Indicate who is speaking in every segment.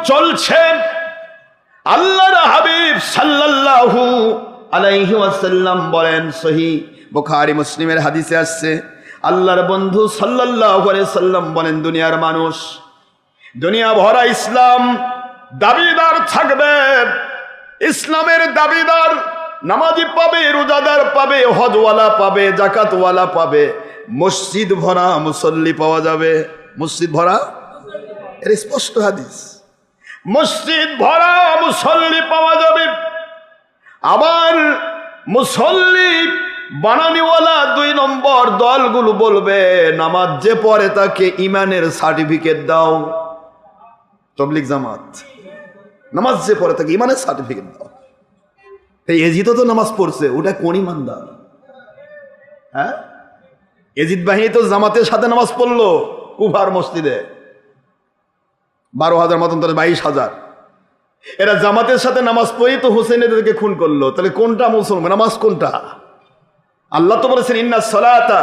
Speaker 1: চলছে। আল্লাহর হাবিব সাল্লাল্লাহু আলাইহি ওয়াসাল্লাম বলেন, সহিহ বুখারী মুসলিমের হাদিসে আসছে, আল্লাহর বন্ধু সাল্লাল্লাহু আলাইহি সাল্লাম বলেন, দুনিয়ার মানুষ, দুনিয়া ভরা ইসলাম দাবিদার থাকবে, ইসলামের দাবিদার, নামাজি পাবে, রোজাদার পাবে, হজওয়ালা পাবে, যাকাতওয়ালা পাবে, মসজিদ ভরা মুসল্লি পাওয়া যাবে। মসজিদ ভরা, এর স্পষ্ট হাদিস, মসজিদ ভরা মুসল্লি পাওয়া যাবে। আবার মুসল্লি বানানিওয়ালা 2 নম্বর দলগুলো বলবে, নামাজ যে পড়ে তাকে ইমানের সার্টিফিকেট দাও। তাবলীগ জামাত, নামাজ যে পড়ে তাকে ইমানের সার্টিফিকেট দাও। এই এজিদ তো নামাজ পড়ছে, ওটা কোন ইমানদার? হ্যাঁ, এজিদ বাহিনী তো জামাতের সাথে নামাজ পড়লো কুফার মসজিদে, 12,000 মতন, তাহলে 22,000। এরা জামাতের সাথে নামাজ পড়েই তো হুসেন এদেরকে খুন করলো। তাহলে কোনটা মুসলমান, নামাজ কোনটা? আল্লাহ তো বলেছেন, ইন্না সালাতা,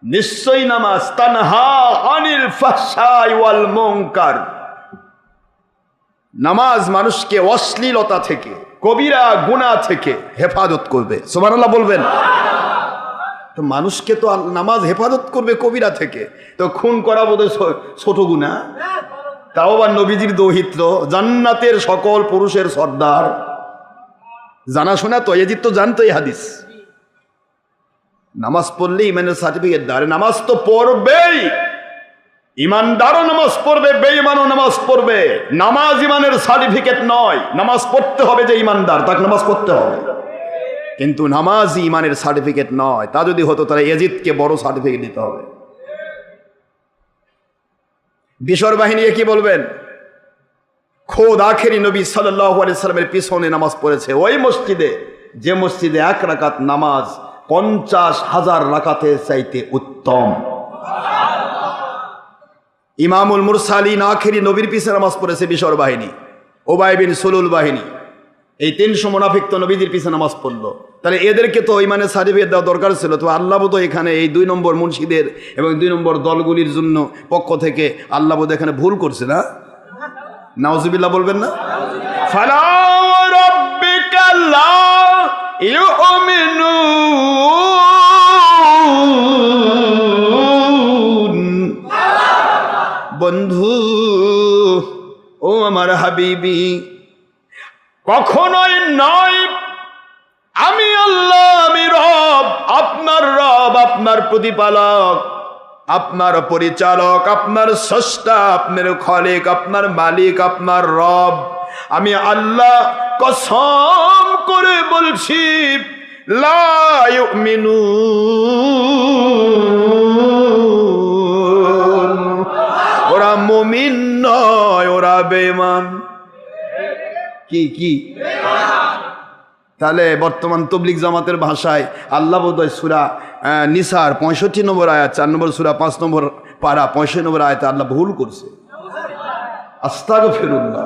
Speaker 1: নিশ্চয়ই নামাজ, তানহা আনিল ফাহশাই ওয়াল মুনকার, নামাজ মানুষকে অশ্লীলতা থেকে, কবিরা গুনাহ থেকে হেফাজত করবে। সুবহানাল্লাহ বলবেন। তো মানুষকে তো নামাজ হেফাজত করবে কবিরা থেকে, তো খুন করা বোধহয় ছোট গুনাহ? তাও আবার নবীজির দৌহিত্র, জান্নাতের সকল পুরুষের সর্দার, জানাশোনা তো, এজিদ তো জানতো এই হাদিস। নামাজ পড়লে ইমানের সার্টিফিকেট দেয়। নামাজ তো পড়বেই, ইমানদারও নামাজ পড়বে, বেঈমানও নামাজ পড়বে। নামাজ ইমানের সার্টিফিকেট নয়, নামাজ পড়তে হবে যে ইমানদার তাকে নামাজ পড়তে হবে, কিন্তু নামাজ ইমানের সার্টিফিকেট নয়। তা যদি হতো তাহলে এজিদকে বড় সার্টিফিকেট দিতে হবে। বিশর বাহিনী কি বলবেন? খোদ আখেরি নবী সাল্লাল্লাহু আলাইহি সাল্লামের পিছনে নামাজ পড়েছে ওই মসজিদে, যে মসজিদে 1 রাকাত নামাজ 50,000 রাকাতের চাইতে উত্তম। ইমামুল মুরসালিন আখেরি নবীর পিছনে নামাজ পড়েছে বিশর বাহিনী, উবাই বিন সুলুল বাহিনী। এই 300 মুনাফিক তো নবীজির পিছনে নামাজ পড়লো। তাহলে এদেরকে তো ইমানের সার্টিফিকেট দেওয়া দরকার ছিল। তো আল্লাহ বোধ এখানে এই 2 নম্বর মুন্সিদের এবং 2 নম্বর দলগুলির জন্য পক্ষ থেকে আল্লাহ বোধ এখানে ভুল করছে না? নাউজুবিল্লাহ বলবেন না? ফালা রাব্বিকা লা ইউমিনুন। বন্ধু, ও আমার হাবিবি, কখনোই নয় আমি আল্লাহ, আমি রব, আপনার প্রতিপালক, আপনার পরিচালক, আপনার স্রষ্টা, আপনার খালিক, আপনার মালিক, আপনার রব, আমি আল্লাহ কসম করে বলছি, লা ইউমিনুন, ওরা মুমিন নয়, ওরা বেঈমান। কি তাহলে বর্তমান তবলিগ জামাতের ভাষায় আল্লাহ বোধহয় সূরা নিসার 65 নম্বর আয়াত, 4 নম্বর সূরা 5 নম্বর পারা 65 নম্বর আয়াতে আল্লাহ ভুল করছে। আস্তাগফিরুল্লাহ,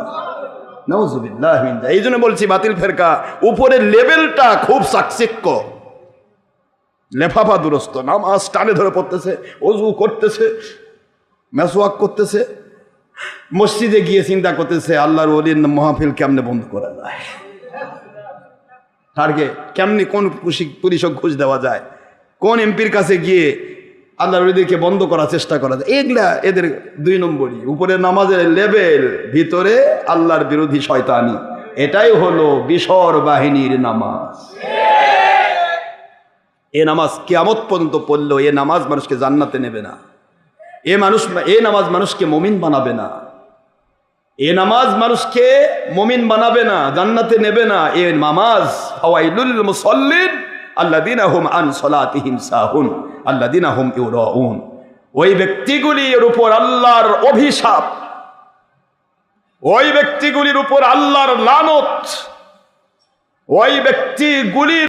Speaker 1: নাউজুবিল্লাহ মিন যালিক। এই জন্য বলছি বাতিল ফেরকা উপরের লেভেলটা খুব চাকচিক্য, লেফাফা দুরস্ত, নামাজ টানে ধরে পড়তেছে, ওযু করতেছে, মেসওয়াক করতেছে, মসজিদে গিয়ে চিন্তা করতেছে আল্লাহর ওলির মাহফিল কেমনে বন্ধ করা যায়, টার্গেট কেমনি, কোন পুলিশক ঘুষ দেওয়া যায়, কোন এমপির কাছে গিয়ে আল্লাহর ওলিদেরকে বন্ধ করার চেষ্টা করা যায়। এগুলা এদের 2 নম্বরই। উপরে নামাজের লেভেল, ভিতরে আল্লাহর বিরোধী শয়তানি। এটাই হলো বিশর বাহিনীর নামাজ। এ নামাজ কিয়ামত পর্যন্ত পড়লেও এ নামাজ মানুষকে জান্নাতে নেবে না। এ নামাজ মানুষকে মুমিন বানাবে না। এ নামাজ মানুষকে মুমিন বানাবে না, জান্নাতে নেবে না। এ নামাজ ফাওয়াইলুল মুসাল্লিন আল্লাযিনা হুম আন সালাতিহিম সাহুন আল্লাযিনা হুম ইউরাউন। ওই ব্যক্তিগুলির উপর আল্লাহর অভিশাপ, ওই ব্যক্তিগুলির উপর আল্লাহর লানত, ওই ব্যক্তিগুলির